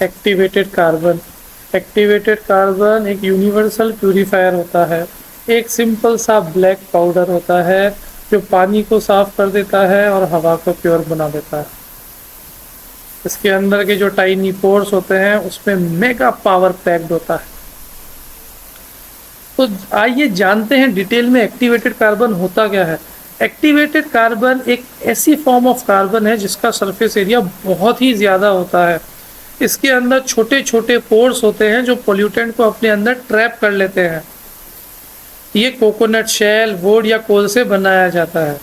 Activated carbon एक universal purifier होता है। एक सिंपल सा ब्लैक पाउडर होता है जो पानी को साफ कर देता है और हवा को प्योर बना देता है। इसके अंदर के जो टाइनी पोर्स होते हैं उसमें मेगा पावर पैक्ड होता है। तो आइए जानते हैं डिटेल में एक्टिवेटेड कार्बन होता क्या है। एक्टिवेटेड कार्बन एक ऐसी फॉर्म ऑफ कार्बन है जिसका सरफेस एरिया बहुत ही ज़्यादा होता है। इसके अंदर छोटे छोटे पोर्स होते हैं जो पोल्यूटेंट को अपने अंदर ट्रैप कर लेते हैं। ये कोकोनट शेल, वुड या कोल से बनाया जाता है।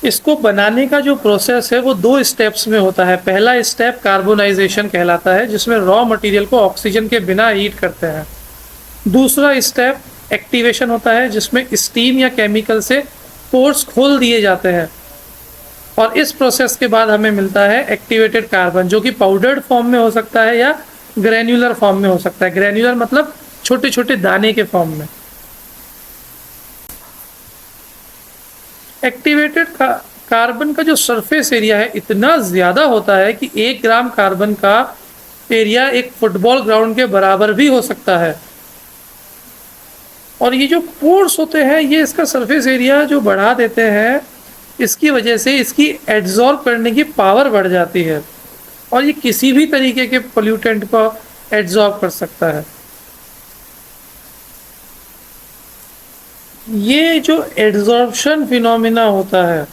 इसको बनाने का जो प्रोसेस है वो 2 स्टेप्स में होता है। पहला स्टेप कार्बोनाइजेशन कहलाता है जिसमें रॉ मटेरियल को ऑक्सीजन के बिना हीट करते हैं। दूसरा स्टेप एक्टिवेशन होता है जिसमें स्टीम या केमिकल से पोर्स खोल दिए जाते हैं और इस प्रोसेस के बाद हमें मिलता है एक्टिवेटेड कार्बन, जो कि पाउडर्ड फॉर्म में हो सकता है या ग्रैन्युलर फॉर्म में हो सकता है। ग्रैन्युलर मतलब छोटे छोटे दाने के फॉर्म में। एक्टिवेटेड कार्बन का जो सरफेस एरिया है इतना ज़्यादा होता है कि 1 ग्राम कार्बन का एरिया एक फुटबॉल ग्राउंड के बराबर भी हो सकता है। और ये जो पोर्स होते हैं ये इसका सरफेस एरिया जो बढ़ा देते हैं, इसकी वजह से इसकी एड्जॉर्ब करने की पावर बढ़ जाती है और ये किसी भी तरीके के पोल्यूटेंट को एड्जॉर्ब कर सकता है। ये जो एड्जॉर्प्शन फिनोमिना होता है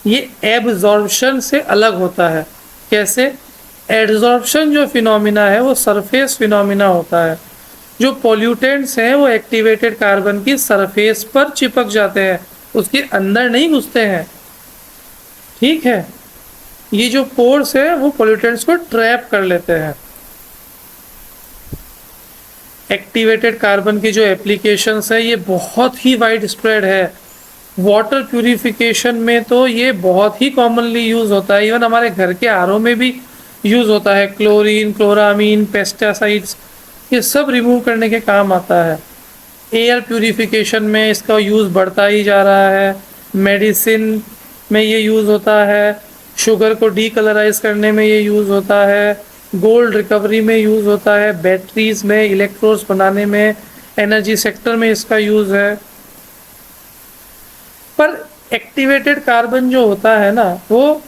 ये एब्जॉर्प्शन से अलग होता है। कैसे? एड्जॉर्प्शन जो फिनोमिना है वो सरफेस फिनोमिना होता है। जो पोल्यूटेंट्स हैं वो एक्टिवेटेड कार्बन की सरफेस पर चिपक जाते हैं, उसके अंदर नहीं घुसते हैं। ठीक है, ये जो पोर्स है वो पोल्यूटेंट्स को ट्रैप कर लेते हैं। एक्टिवेटेड कार्बन की जो एप्लीकेशंस है ये बहुत ही वाइड स्प्रेड है। वाटर प्यूरिफिकेशन में तो ये बहुत ही कॉमनली यूज़ होता है। इवन हमारे घर के आरओ में भी यूज़ होता है। क्लोरीन, क्लोरामीन, पेस्टिसाइड्स ये सब रिमूव करने के काम आता है। एयर प्यूरिफिकेशन में इसका यूज़ बढ़ता ही जा रहा है। मेडिसिन में ये यूज़ होता है। शुगर को डीकलराइज करने में ये यूज़ होता है। गोल्ड रिकवरी में यूज़ होता है। बैटरीज में, इलेक्ट्रोड्स बनाने में, एनर्जी सेक्टर में इसका यूज़ है। पर एक्टिवेटेड कार्बन जो होता है ना वो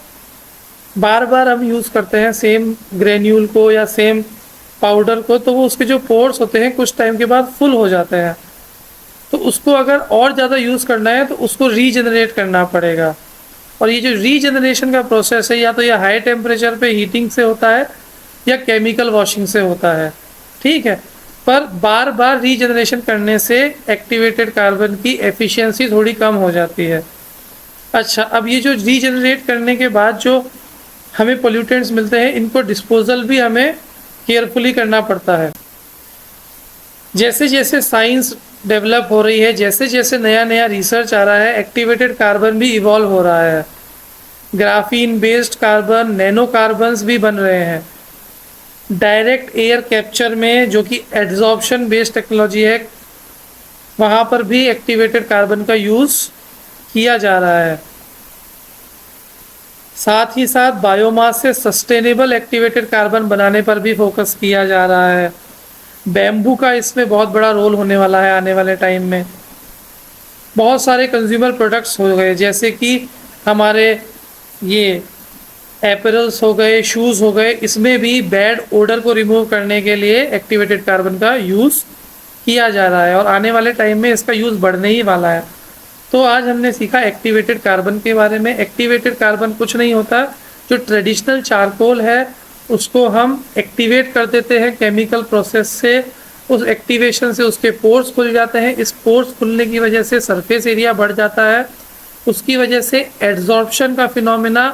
बार बार हम यूज़ करते हैं सेम ग्रेन्यूल को या सेम पाउडर को, तो वो उसके जो पोर्स होते हैं कुछ टाइम के बाद फुल हो जाते हैं। तो उसको अगर और ज़्यादा यूज़ करना है तो उसको रीजनरेट करना पड़ेगा। और ये जो रीजनरेशन का प्रोसेस है या तो ये हाई टेम्परेचर पे हीटिंग से होता है या केमिकल वॉशिंग से होता है। ठीक है, पर बार बार रीजनरेशन करने से एक्टिवेटेड कार्बन की एफिशिएंसी थोड़ी कम हो जाती है। अच्छा, अब ये जो रीजनरेट करने के बाद जो हमें पोल्यूटेंट्स मिलते हैं इनको डिस्पोजल भी हमें केयरफुली करना पड़ता है। जैसे जैसे साइंस डेवलप हो रही है, जैसे जैसे नया नया रिसर्च आ रहा है, एक्टिवेटेड कार्बन भी इवॉल्व हो रहा है। Graphene based carbon, nano carbons भी बन रहे हैं। डायरेक्ट एयर कैप्चर में जो कि एड्जॉर्प्शन बेस्ड टेक्नोलॉजी है वहाँ पर भी एक्टिवेटेड कार्बन का यूज़ किया जा रहा है। साथ ही साथ बायोमास से सस्टेनेबल एक्टिवेटेड कार्बन बनाने पर भी फोकस किया जा रहा है। बैम्बू का इसमें बहुत बड़ा रोल होने वाला है आने वाले टाइम में। बहुत सारे कंज्यूमर प्रोडक्ट्स हो गए जैसे कि हमारे ये एपरल्स हो गए, शूज़ हो गए, इसमें भी बैड ओडर को रिमूव करने के लिए एक्टिवेटेड कार्बन का यूज़ किया जा रहा है और आने वाले टाइम में इसका यूज़ बढ़ने ही वाला है। तो आज हमने सीखा एक्टिवेटेड कार्बन के बारे में। एक्टिवेटेड कार्बन कुछ नहीं होता, जो ट्रेडिशनल चारकोल है उसको हम एक्टिवेट कर देते हैं केमिकल प्रोसेस से। उस एक्टिवेशन से उसके पोर्स खुल जाते हैं। इस पोर्स खुलने की वजह से सरफेस एरिया बढ़ जाता है, उसकी वजह से एड्जॉर्प्शन का फिनोमेना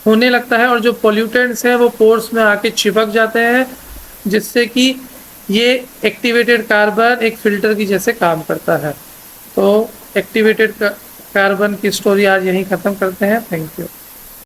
होने लगता है और जो पोल्यूटेंट्स हैं वो पोर्स में आके चिपक जाते हैं, जिससे कि ये एक्टिवेटेड कार्बन एक फ़िल्टर की जैसे काम करता है। तो एक्टिवेटेड कार्बन की स्टोरी आज यहीं ख़त्म करते हैं। Thank you.